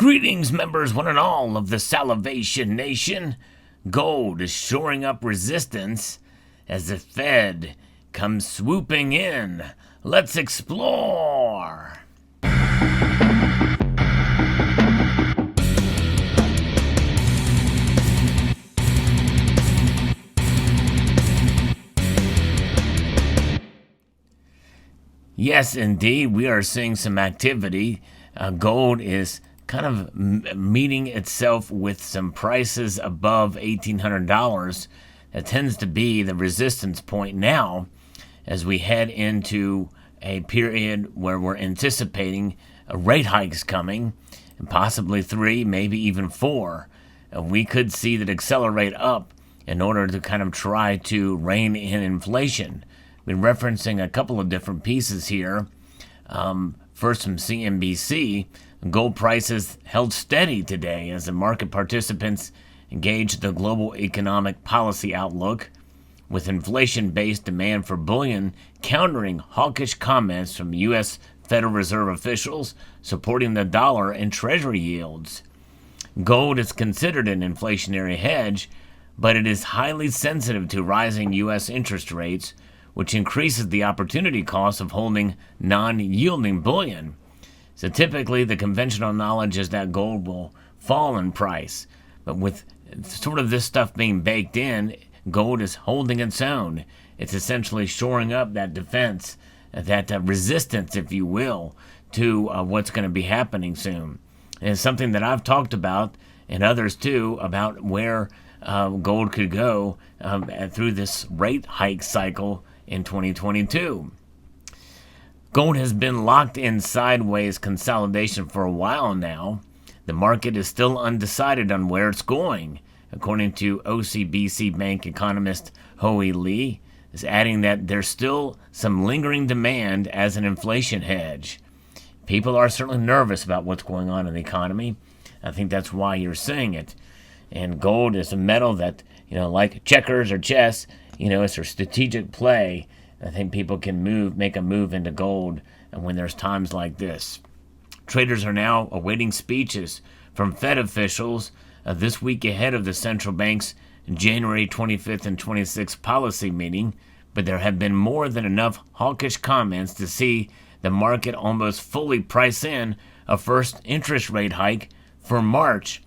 Greetings, members, one and all of the Salivation Nation. Gold is shoring up resistance as the Fed comes swooping in. Let's explore. Yes, indeed, we are seeing some activity. Gold is kind of meeting itself with some prices above $1,800. That tends to be the resistance point now as we head into a period where we're anticipating rate hikes coming, and possibly 3, maybe even 4. We could see that accelerate up in order to kind of try to rein in inflation. Been referencing a couple of different pieces here. First from CNBC, gold prices held steady today as the market participants engaged the global economic policy outlook, with inflation-based demand for bullion countering hawkish comments from U.S. Federal Reserve officials supporting the dollar and treasury yields. Gold is considered an inflationary hedge, but it is highly sensitive to rising U.S. interest rates, which increases the opportunity cost of holding non-yielding bullion. So typically the conventional knowledge is that gold will fall in price, but with sort of this stuff being baked in, gold is holding its own. It's essentially shoring up that defense, that resistance, if you will, to what's going to be happening soon. And it's something that I've talked about, and others too, about where gold could go through this rate hike cycle in 2022. Gold has been locked in sideways consolidation for a while now. The market is still undecided on where it's going, according to OCBC Bank economist Hoey Lee, is adding that there's still some lingering demand as an inflation hedge. People are certainly nervous about what's going on in the economy. I think that's why you're seeing it. And gold is a metal that, like checkers or chess, it's a strategic play. I think people can make a move into gold when there's times like this. Traders are now awaiting speeches from Fed officials this week ahead of the central bank's January 25th and 26th policy meeting, but there have been more than enough hawkish comments to see the market almost fully price in a first interest rate hike for March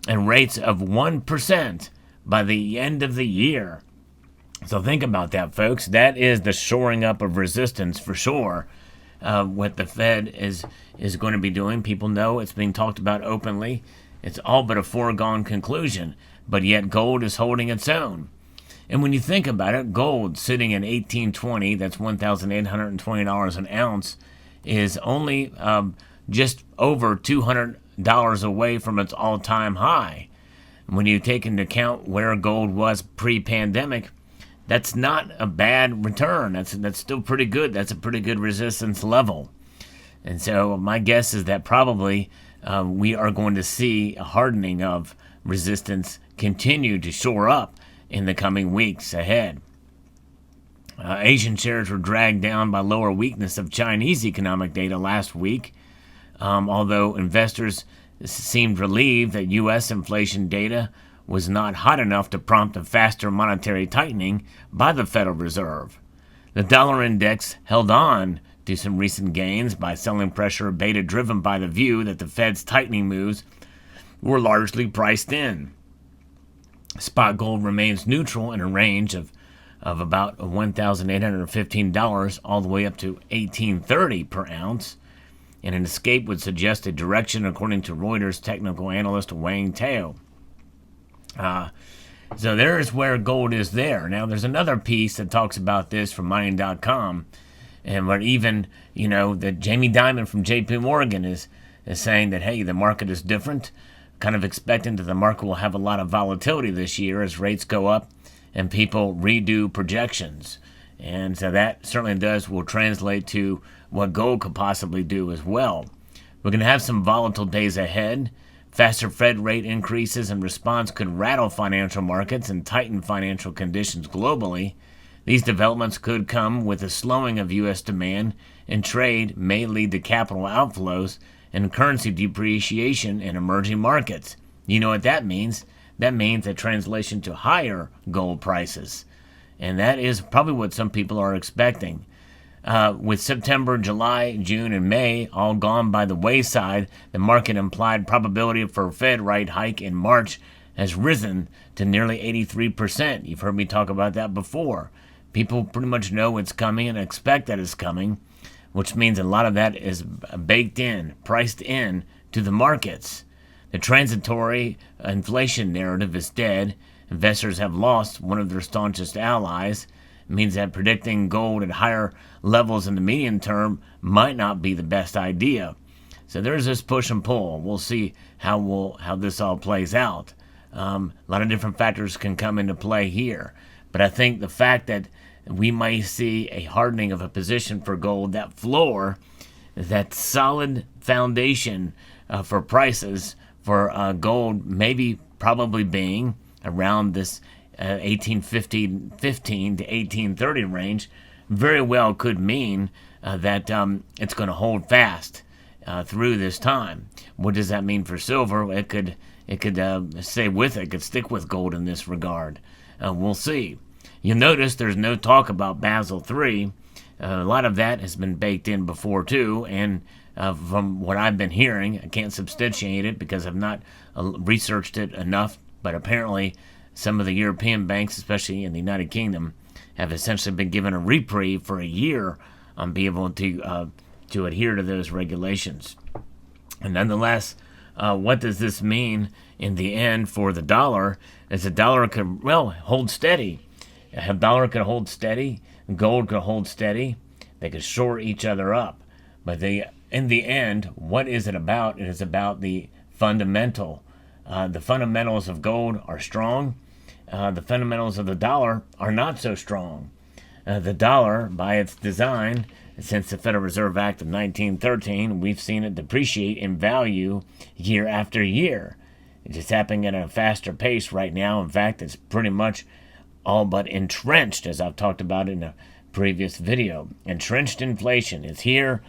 and rates of 1% by the end of the year. So think about that, folks. That is the shoring up of resistance for sure. What the Fed is going to be doing. People know it's being talked about openly. It's all but a foregone conclusion, but yet gold is holding its own. And when you think about it, gold sitting at $1,820, that's $1,820 an ounce, is only just over $200 away from its all-time high. When you take into account where gold was pre-pandemic, that's not a bad return. That's still pretty good. That's a pretty good resistance level. And so my guess is that probably we are going to see a hardening of resistance continue to shore up in the coming weeks ahead. Asian shares were dragged down by lower weakness of Chinese economic data last week, although investors seemed relieved that U.S. inflation data was not hot enough to prompt a faster monetary tightening by the Federal Reserve. The dollar index held on to some recent gains by selling pressure beta driven by the view that the Fed's tightening moves were largely priced in. Spot gold remains neutral in a range of about $1,815 all the way up to $1,830 per ounce, and an escape would suggest a direction according to Reuters technical analyst Wang Tao. So there's where gold is there. Now there's another piece that talks about this from mining.com, and where even, that Jamie Dimon from JP Morgan is saying that, hey, the market is different, kind of expecting that the market will have a lot of volatility this year as rates go up and people redo projections. And so that certainly will translate to what gold could possibly do as well. We're going to have some volatile days ahead. Faster Fed rate increases in response could rattle financial markets and tighten financial conditions globally. These developments could come with a slowing of U.S. demand, and trade may lead to capital outflows and currency depreciation in emerging markets. You know what that means? That means a translation to higher gold prices. And that is probably what some people are expecting. With September, July, June, and May all gone by the wayside, the market implied probability for a Fed rate hike in March has risen to nearly 83%. You've heard me talk about that before. People pretty much know it's coming and expect that it's coming, which means a lot of that is baked in, priced in to the markets. The transitory inflation narrative is dead. Investors have lost one of their staunchest allies. It means that predicting gold at higher levels in the medium term might not be the best idea. So there's this push and pull. We'll see how this all plays out. A lot of different factors can come into play here. But I think the fact that we may see a hardening of a position for gold, that floor, that solid foundation for prices for gold maybe probably being around this 1815 to 1830 range, very well could mean that it's going to hold fast through this time. What does that mean for silver? It could stay with it. It could stick with gold in this regard. We'll see. You'll notice there's no talk about Basel III. A lot of that has been baked in before too, and from what I've been hearing, I can't substantiate it because I've not researched it enough, but apparently some of the European banks, especially in the United Kingdom, have essentially been given a reprieve for a year on being able to adhere to those regulations. And nonetheless, what does this mean in the end for the dollar? Is the dollar could, hold steady. A dollar could hold steady, gold could hold steady. They could shore each other up. But in the end, what is it about? It is about the fundamental. The fundamentals of gold are strong. The fundamentals of the dollar are not so strong. The dollar, by its design, since the Federal Reserve Act of 1913, we've seen it depreciate in value year after year. It's just happening at a faster pace right now. In fact, it's pretty much all but entrenched, as I've talked about in a previous video. Entrenched inflation is here.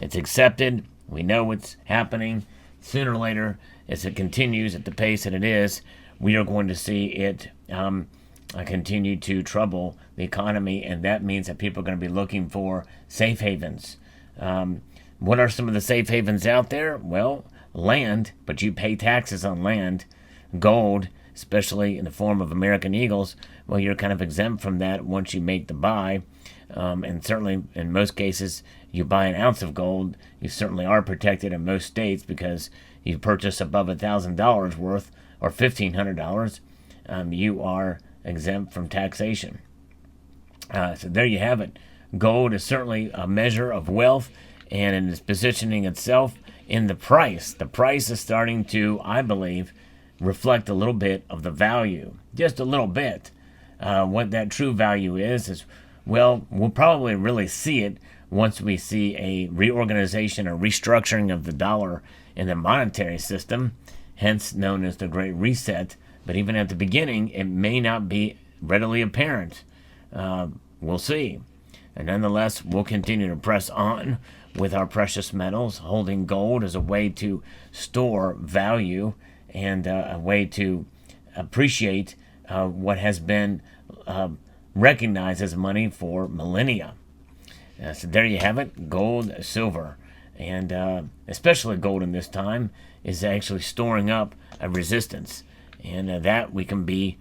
It's accepted. We know what's happening. Sooner or later, as it continues at the pace that it is, we are going to see it continue to trouble the economy, and that means that people are going to be looking for safe havens. What are some of the safe havens out there? Well, land, but you pay taxes on land. Gold, especially in the form of American Eagles, well, you're kind of exempt from that once you make the buy. And certainly, in most cases, you buy an ounce of gold, you certainly are protected in most states because you purchase above $1,000 worth or $1,500, you are exempt from taxation. So there you have it. Gold is certainly a measure of wealth, and it is positioning itself in the price. The price is starting to, I believe, reflect a little bit of the value, just a little bit. What that true value is, well, we'll probably really see it once we see a reorganization or restructuring of the dollar in the monetary system, hence known as the Great Reset. But even at the beginning, it may not be readily apparent. We'll see. And nonetheless, we'll continue to press on with our precious metals, holding gold as a way to store value and a way to appreciate what has been recognized as money for millennia. So there you have it, gold, silver. And especially gold in this time is actually storing up a resistance. And that we can be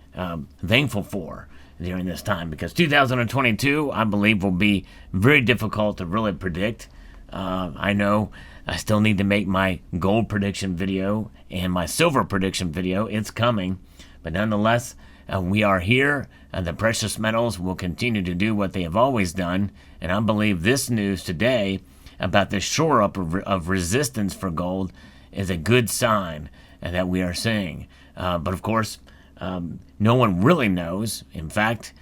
thankful for during this time, because 2022, I believe, will be very difficult to really predict. I know I still need to make my gold prediction video and my silver prediction video. It's coming. But nonetheless, we are here, and the precious metals will continue to do what they have always done. And I believe this news today about the shore up of resistance for gold is a good sign that we are seeing. But of course, no one really knows. In fact,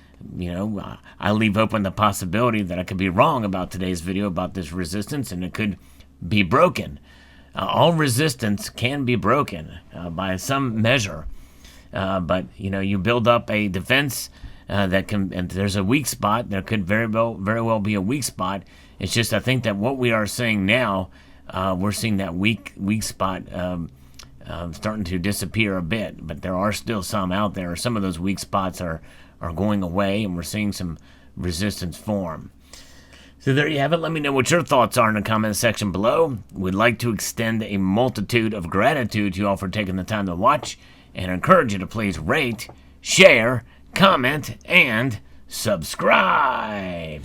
I leave open the possibility that I could be wrong about today's video about this resistance, and it could be broken. All resistance can be broken by some measure. But you build up a defense that can, and there's a weak spot. There could very well be a weak spot. It's just, I think that what we are seeing now, we're seeing that weak spot starting to disappear a bit, but there are still some out there. Some of those weak spots are going away, and we're seeing some resistance form. So there you have it. Let me know what your thoughts are in the comment section below. We'd like to extend a multitude of gratitude to you all for taking the time to watch, and encourage you to please rate, share, comment, and subscribe.